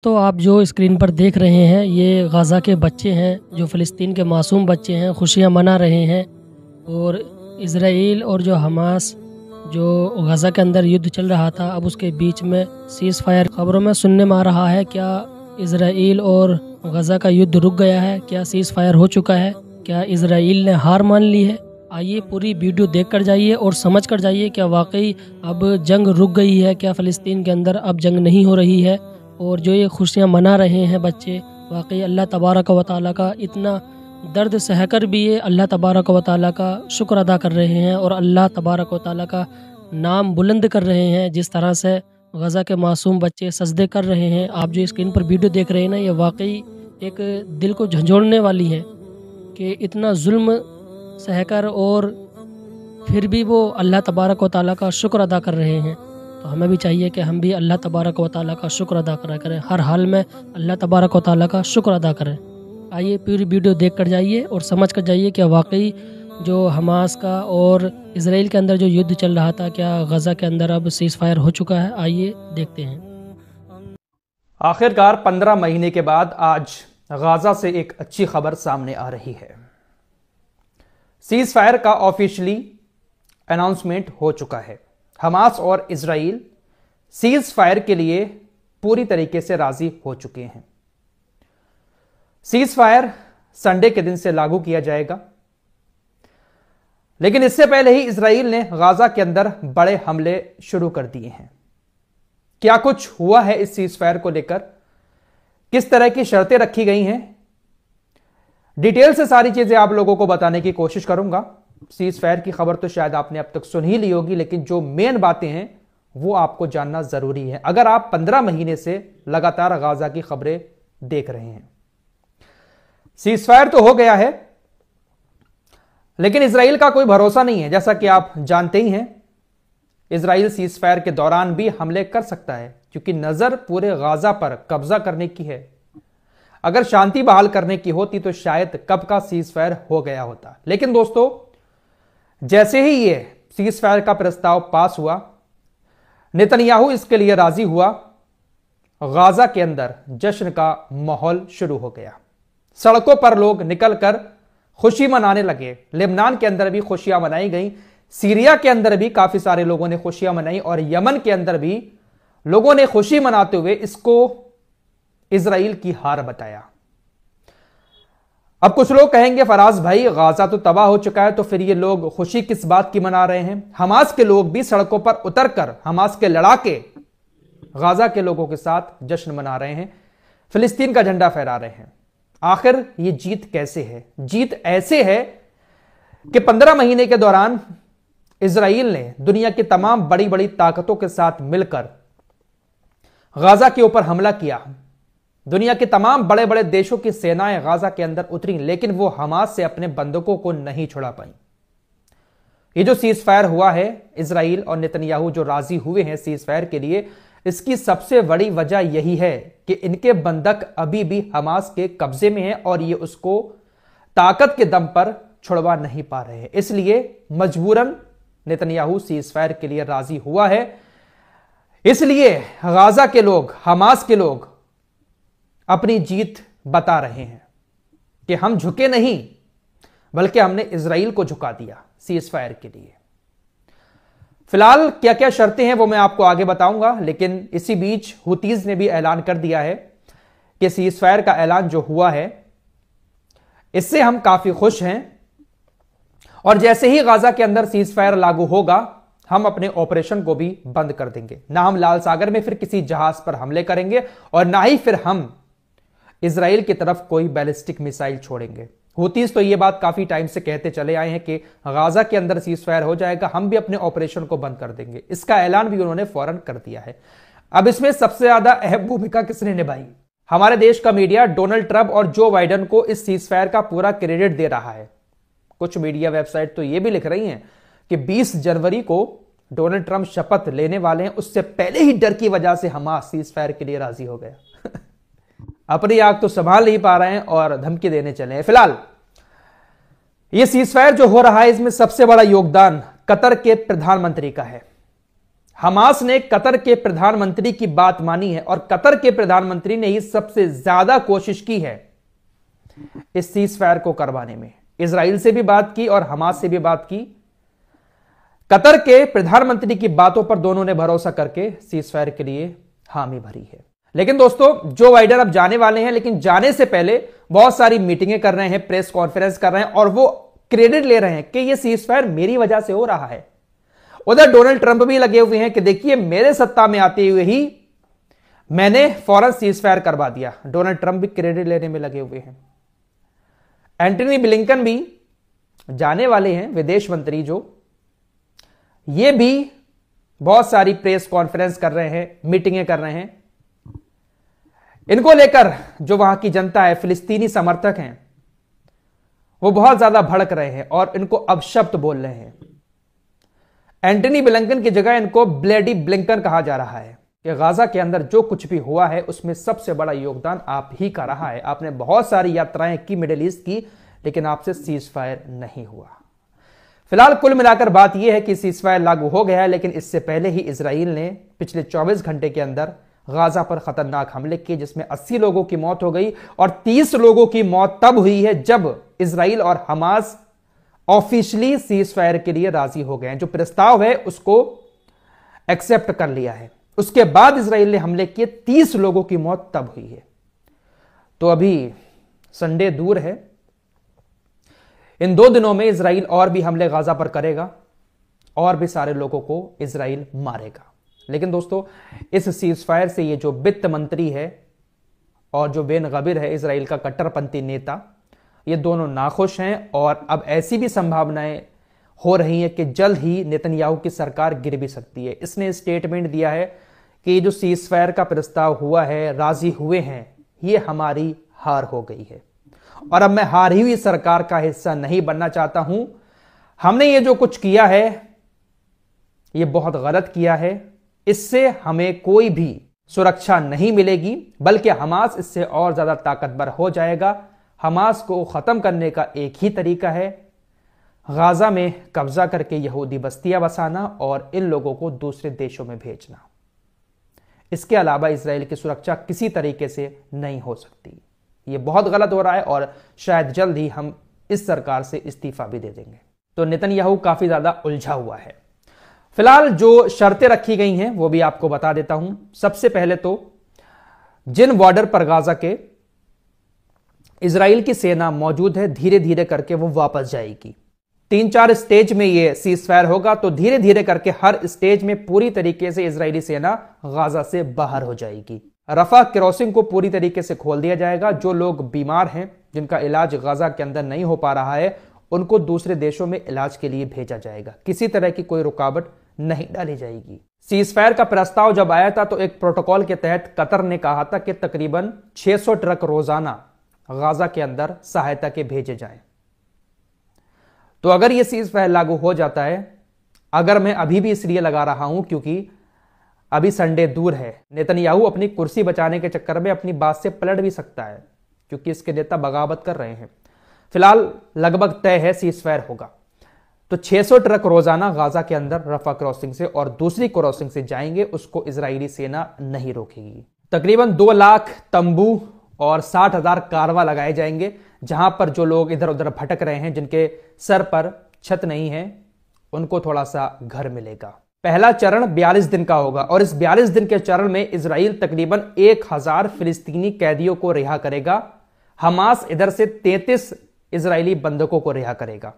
तो आप जो स्क्रीन पर देख रहे हैं ये गाज़ा के बच्चे हैं, जो फ़लस्तीन के मासूम बच्चे हैं, खुशियाँ मना रहे हैं। और इज़राइल और जो हमास जो गाज़ा के अंदर युद्ध चल रहा था, अब उसके बीच में सीज़ फायर खबरों में सुनने में आ रहा है। क्या इज़राइल और गाज़ा का युद्ध रुक गया है? क्या सीज़ फायर हो चुका है? क्या इज़राइल ने हार मान ली है? आइए पूरी वीडियो देख कर जाइए और समझ कर जाइए क्या वाकई अब जंग रुक गई है, क्या फ़लस्तीन के अंदर अब जंग नहीं हो रही है। और जो ये खुशियाँ मना रहे हैं बच्चे, वाकई अल्लाह तबारक व तआला का इतना दर्द सहकर भी ये अल्लाह तबारक व तआला का शुक्र अदा कर रहे हैं और अल्लाह तबारक व तआला का नाम बुलंद कर रहे हैं। जिस तरह से गज़ा के मासूम बच्चे सजदे कर रहे हैं, आप जो स्क्रीन पर वीडियो देख रहे हैं ना, ये वाकई एक दिल को झंझोड़ने वाली है कि इतना जुल्म सहकर और फिर भी वो अल्लाह तबारक व तआला का शुक्र अदा कर रहे हैं। तो हमें भी चाहिए कि हम भी अल्लाह तबारक व तआला का शुक्र अदा करा करें, हर हाल में अल्लाह तबारक व तआला का शुक्र अदा करें। आइए पूरी वीडियो देख कर जाइए और समझ कर जाइए कि वाकई जो हमास का और इज़राइल के अंदर जो युद्ध चल रहा था, क्या गज़ा के अंदर अब सीज़ फायर हो चुका है। आइए देखते हैं। आखिरकार 15 महीने के बाद आज गाज़ा से एक अच्छी खबर सामने आ रही है। सीज़ फायर का ऑफिशियली अनाउंसमेंट हो चुका है। हमास और इज़राइल सीज़ फायर के लिए पूरी तरीके से राजी हो चुके हैं। सीज़ फायर संडे के दिन से लागू किया जाएगा, लेकिन इससे पहले ही इज़राइल ने गाज़ा के अंदर बड़े हमले शुरू कर दिए हैं। क्या कुछ हुआ है इस सीज़ फायर को लेकर, किस तरह की शर्तें रखी गई हैं, डिटेल से सारी चीजें आप लोगों को बताने की कोशिश करूंगा। सीज़ फायर की खबर तो शायद आपने अब तक सुन ही ली होगी, लेकिन जो मेन बातें हैं वो आपको जानना जरूरी है अगर आप 15 महीने से लगातार गाज़ा की खबरें देख रहे हैं। सीज़ फायर तो हो गया है, लेकिन इज़राइल का कोई भरोसा नहीं है। जैसा कि आप जानते ही हैं, इज़राइल सीज़ फायर के दौरान भी हमले कर सकता है, क्योंकि नजर पूरे गाज़ा पर कब्जा करने की है। अगर शांति बहाल करने की होती तो शायद कब का सीज़ फायर हो गया होता। लेकिन दोस्तों, जैसे ही ये सीज़ फायर का प्रस्ताव पास हुआ, नेतन्याहू इसके लिए राजी हुआ, गाज़ा के अंदर जश्न का माहौल शुरू हो गया। सड़कों पर लोग निकलकर खुशी मनाने लगे। लेबनान के अंदर भी खुशियां मनाई गई, सीरिया के अंदर भी काफी सारे लोगों ने खुशियां मनाई और यमन के अंदर भी लोगों ने खुशी मनाते हुए इसको इज़राइल की हार बताया। अब कुछ लोग कहेंगे, फराज भाई गाज़ा तो तबाह हो चुका है, तो फिर ये लोग खुशी किस बात की मना रहे हैं। हमास के लोग भी सड़कों पर उतरकर हमास के लड़ाके गाज़ा के लोगों के साथ जश्न मना रहे हैं, फिलिस्तीन का झंडा फहरा रहे हैं। आखिर ये जीत कैसे है? जीत ऐसे है कि 15 महीने के दौरान इज़राइल ने दुनिया की तमाम बड़ी बड़ी ताकतों के साथ मिलकर गाज़ा के ऊपर हमला किया। दुनिया के तमाम बड़े बड़े देशों की सेनाएं गाज़ा के अंदर उतरी, लेकिन वो हमास से अपने बंदूकों को नहीं छुड़ा पाई। ये जो सीज़ फायर हुआ है, इज़राइल और नेतन्याहू जो राजी हुए हैं सीज़ फायर के लिए, इसकी सबसे बड़ी वजह यही है कि इनके बंधक अभी भी हमास के कब्जे में है और ये उसको ताकत के दम पर छुड़वा नहीं पा रहे हैं। इसलिए मजबूरन नेतन्याहू सीज़ फायर के लिए राजी हुआ है। इसलिए गाज़ा के लोग, हमास के लोग अपनी जीत बता रहे हैं कि हम झुके नहीं, बल्कि हमने इज़राइल को झुका दिया सीज़ फायर के लिए। फिलहाल क्या क्या शर्तें हैं वो मैं आपको आगे बताऊंगा, लेकिन इसी बीच हुतीज ने भी ऐलान कर दिया है कि सीज़ फायर का ऐलान जो हुआ है, इससे हम काफी खुश हैं और जैसे ही गाज़ा के अंदर सीज़ फायर लागू होगा, हम अपने ऑपरेशन को भी बंद कर देंगे। ना हम लाल सागर में फिर किसी जहाज पर हमले करेंगे और ना ही फिर हम इज़राइल की तरफ कोई बैलिस्टिक मिसाइल छोड़ेंगे। हुतीज तो ये बात काफी टाइम से कहते चले आए हैं कि गाज़ा के अंदर सीज़ फायर हो जाएगा, हम भी अपने ऑपरेशन को बंद कर देंगे। इसका ऐलान भी उन्होंने फौरन कर दिया है। अब इसमें सबसे ज्यादा अहम भूमिका किसने निभाई? हमारे देश का मीडिया डोनाल्ड ट्रंप और जो बाइडेन को इस सीज़ फायर का पूरा क्रेडिट दे रहा है। कुछ मीडिया वेबसाइट तो यह भी लिख रही हैं कि 20 जनवरी को डोनाल्ड ट्रंप शपथ लेने वाले हैं, उससे पहले ही डर की वजह से हमास सीज़ फायर के लिए राजी हो गया। अपनी आग तो संभाल नहीं पा रहे हैं और धमकी देने चले हैं। फिलहाल यह सीज़ फायर जो हो रहा है, इसमें सबसे बड़ा योगदान कतर के प्रधानमंत्री का है। हमास ने कतर के प्रधानमंत्री की बात मानी है और कतर के प्रधानमंत्री ने ही सबसे ज्यादा कोशिश की है इस सीज फायर को करवाने में। इजराइल से भी बात की और हमास से भी बात की। कतर के प्रधानमंत्री की बातों पर दोनों ने भरोसा करके सीज फायर के लिए हामी भरी है। लेकिन दोस्तों, जो बाइडेन अब जाने वाले हैं, लेकिन जाने से पहले बहुत सारी मीटिंगें कर रहे हैं, प्रेस कॉन्फ्रेंस कर रहे हैं और वो क्रेडिट ले रहे हैं कि ये सीज फायर मेरी वजह से हो रहा है। उधर डोनाल्ड ट्रंप भी लगे हुए हैं कि देखिए मेरे सत्ता में आते हुए ही मैंने फौरन सीज फायर करवा दिया। डोनाल्ड ट्रंप भी क्रेडिट लेने में लगे हुए हैं। एंटनी ब्लिंकन भी जाने वाले हैं, विदेश मंत्री जो, ये भी बहुत सारी प्रेस कॉन्फ्रेंस कर रहे हैं, मीटिंगें कर रहे हैं। इनको लेकर जो वहां की जनता है, फिलिस्तीनी समर्थक हैं, वो बहुत ज्यादा भड़क रहे हैं और इनको अपशब्द बोल रहे हैं। एंटनी ब्लिंकन की जगह इनको ब्लेडी ब्लिंकन कहा जा रहा है कि गाजा के अंदर जो कुछ भी हुआ है उसमें सबसे बड़ा योगदान आप ही का रहा है। आपने बहुत सारी यात्राएं की, मिडिल ईस्ट की, लेकिन आपसे सीज फायर नहीं हुआ। फिलहाल कुल मिलाकर बात यह है कि सीज फायर लागू हो गया है, लेकिन इससे पहले ही इजराइल ने पिछले 24 घंटे के अंदर गाजा पर खतरनाक हमले किए, जिसमें 80 लोगों की मौत हो गई और 30 लोगों की मौत तब हुई है जब इजराइल और हमास ऑफिशियली सीज फायर के लिए राजी हो गए हैं। जो प्रस्ताव है उसको एक्सेप्ट कर लिया है। उसके बाद इजराइल ने हमले किए, 30 लोगों की मौत तब हुई है। तो अभी संडे दूर है, इन 2 दिनों में इजराइल और भी हमले गाजा पर करेगा और भी सारे लोगों को इजराइल मारेगा। लेकिन दोस्तों, इस सीज फायर से ये जो वित्त मंत्री है और जो बेन गबीर है, इजराइल का कट्टरपंथी नेता, ये दोनों नाखुश हैं और अब ऐसी भी संभावनाएं हो रही हैं कि जल्द ही नेतन्याहू की सरकार गिर भी सकती है। इसने स्टेटमेंट दिया है कि ये जो सीज फायर का प्रस्ताव हुआ है, राजी हुए हैं, ये हमारी हार हो गई है और अब मैं हारी हुई सरकार का हिस्सा नहीं बनना चाहता हूं। हमने ये जो कुछ किया है ये बहुत गलत किया है, इससे हमें कोई भी सुरक्षा नहीं मिलेगी, बल्कि हमास इससे और ज्यादा ताकतवर हो जाएगा। हमास को खत्म करने का एक ही तरीका है, गाजा में कब्जा करके यहूदी बस्तियां बसाना और इन लोगों को दूसरे देशों में भेजना। इसके अलावा इजराइल की सुरक्षा किसी तरीके से नहीं हो सकती। ये बहुत गलत हो रहा है और शायद जल्द ही हम इस सरकार से इस्तीफा भी दे देंगे। तो नेतन्याहू काफी ज्यादा उलझा हुआ है। फिलहाल जो शर्तें रखी गई हैं वो भी आपको बता देता हूं। सबसे पहले तो जिन बॉर्डर पर गाजा के इजराइल की सेना मौजूद है, धीरे धीरे करके वो वापस जाएगी। 3-4 स्टेज में ये सीज फायर होगा, तो धीरे धीरे करके हर स्टेज में पूरी तरीके से इजरायली सेना गाजा से बाहर हो जाएगी। रफा क्रॉसिंग को पूरी तरीके से खोल दिया जाएगा। जो लोग बीमार हैं, जिनका इलाज गाजा के अंदर नहीं हो पा रहा है, उनको दूसरे देशों में इलाज के लिए भेजा जाएगा। किसी तरह की कोई रुकावट नहीं डाली जाएगी। सीज फायर का प्रस्ताव जब आया था तो एक प्रोटोकॉल के तहत कतर ने कहा था कि तकरीबन 600 ट्रक रोजाना गाजा के अंदर सहायता के भेजे जाएं। तो अगर यह सीज फायर लागू हो जाता है, अगर मैं अभी भी इसलिए लगा रहा हूं क्योंकि अभी संडे दूर है, नेतन्याहू अपनी कुर्सी बचाने के चक्कर में अपनी बात से पलट भी सकता है क्योंकि इसके नेता बगावत कर रहे हैं। फिलहाल लगभग तय है सीज फायर होगा। तो 600 ट्रक रोजाना गाजा के अंदर रफा क्रॉसिंग से और दूसरी क्रॉसिंग से जाएंगे, उसको इजरायली सेना नहीं रोकेगी। तकरीबन 2 लाख तंबू और 60,000 कारवा लगाए जाएंगे, जहां पर जो लोग इधर उधर भटक रहे हैं, जिनके सर पर छत नहीं है, उनको थोड़ा सा घर मिलेगा। पहला चरण 42 दिन का होगा और इस 42 दिन के चरण में इजराइल तकरीबन 1000 फिलिस्तीनी कैदियों को रिहा करेगा। हमास इधर से 33 इजरायली बंधकों को रिहा करेगा।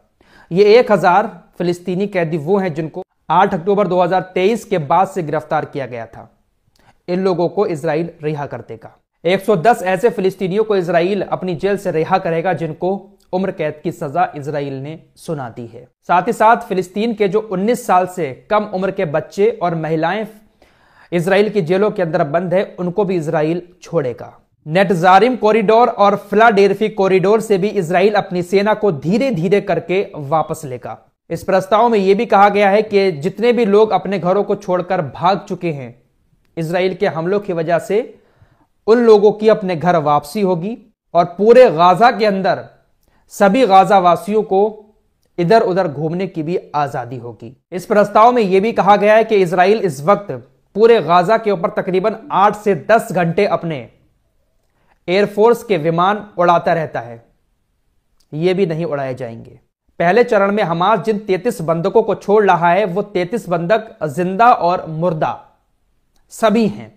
ये 1000 फिलिस्तीनी कैदी वो हैं जिनको 8 अक्टूबर 2023 के बाद से गिरफ्तार किया गया था। इन लोगों को इजराइल रिहा कर देगा। 110 ऐसे फिलिस्तीनियों को इजराइल अपनी जेल से रिहा करेगा जिनको उम्र कैद की सजा इजराइल ने सुना दी है। साथ ही साथ फिलिस्तीन के जो 19 साल से कम उम्र के बच्चे और महिलाएं इजराइल की जेलों के अंदर बंद है, उनको भी इजराइल छोड़ेगा। नेटजारिम कॉरिडोर और फिलाडेल्फी कॉरिडोर से भी इजराइल अपनी सेना को धीरे धीरे करके वापस लेगा। इस प्रस्ताव में यह भी कहा गया है कि जितने भी लोग अपने घरों को छोड़कर भाग चुके हैं इजराइल के हमलों की वजह से, उन लोगों की अपने घर वापसी होगी और पूरे गाजा के अंदर सभी गाजा वासियों को इधर उधर घूमने की भी आजादी होगी। इस प्रस्ताव में यह भी कहा गया है कि इजराइल इस वक्त पूरे गाजा के ऊपर तकरीबन 8 से 10 घंटे अपने एयरफोर्स के विमान उड़ाता रहता है, ये भी नहीं उड़ाए जाएंगे। पहले चरण में हमास जिन 33 बंधकों को छोड़ रहा है वो 33 बंधक जिंदा और मुर्दा सभी हैं।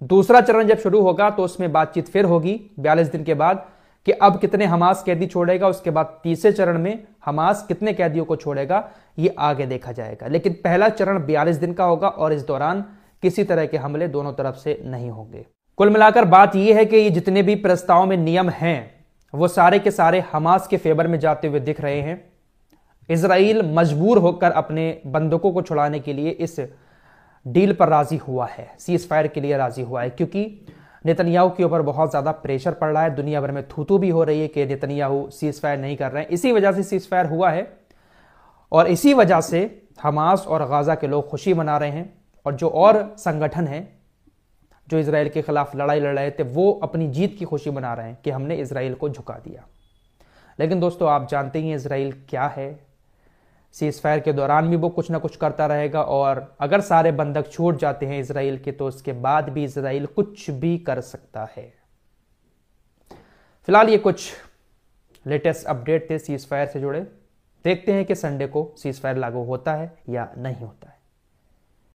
दूसरा चरण जब शुरू होगा तो उसमें बातचीत फिर होगी 42 दिन के बाद कि अब कितने हमास कैदी छोड़ेगा। उसके बाद तीसरे चरण में हमास कितने कैदियों को छोड़ेगा ये आगे देखा जाएगा। लेकिन पहला चरण 42 दिन का होगा और इस दौरान किसी तरह के हमले दोनों तरफ से नहीं होंगे। कुल मिलाकर बात यह है कि ये जितने भी प्रस्ताव में नियम हैं वो सारे के सारे हमास के फेवर में जाते हुए दिख रहे हैं। इजराइल मजबूर होकर अपने बंधकों को छुड़ाने के लिए इस डील पर राजी हुआ है, सीज फायर के लिए राजी हुआ है, क्योंकि नेतन्याहू के ऊपर बहुत ज्यादा प्रेशर पड़ रहा है। दुनिया भर में थू भी हो रही है कि नेतन्याहू सीज फायर नहीं कर रहे हैं। इसी वजह से सीज फायर हुआ है और इसी वजह से हमास और गाजा के लोग खुशी मना रहे हैं और जो और संगठन हैं जो इजराइल के खिलाफ लड़ाई लड़ रहे थे वो अपनी जीत की खुशी मना रहे हैं कि हमने इजराइल को झुका दिया। लेकिन दोस्तों आप जानते ही इजराइल क्या है, सीज फायर के दौरान भी वो कुछ ना कुछ करता रहेगा और अगर सारे बंधक छूट जाते हैं इजराइल के तो उसके बाद भी इजराइल कुछ भी कर सकता है। फिलहाल ये कुछ लेटेस्ट अपडेट थे सीज फायर से जुड़े। देखते हैं कि संडे को सीज फायर लागू होता है या नहीं होता है।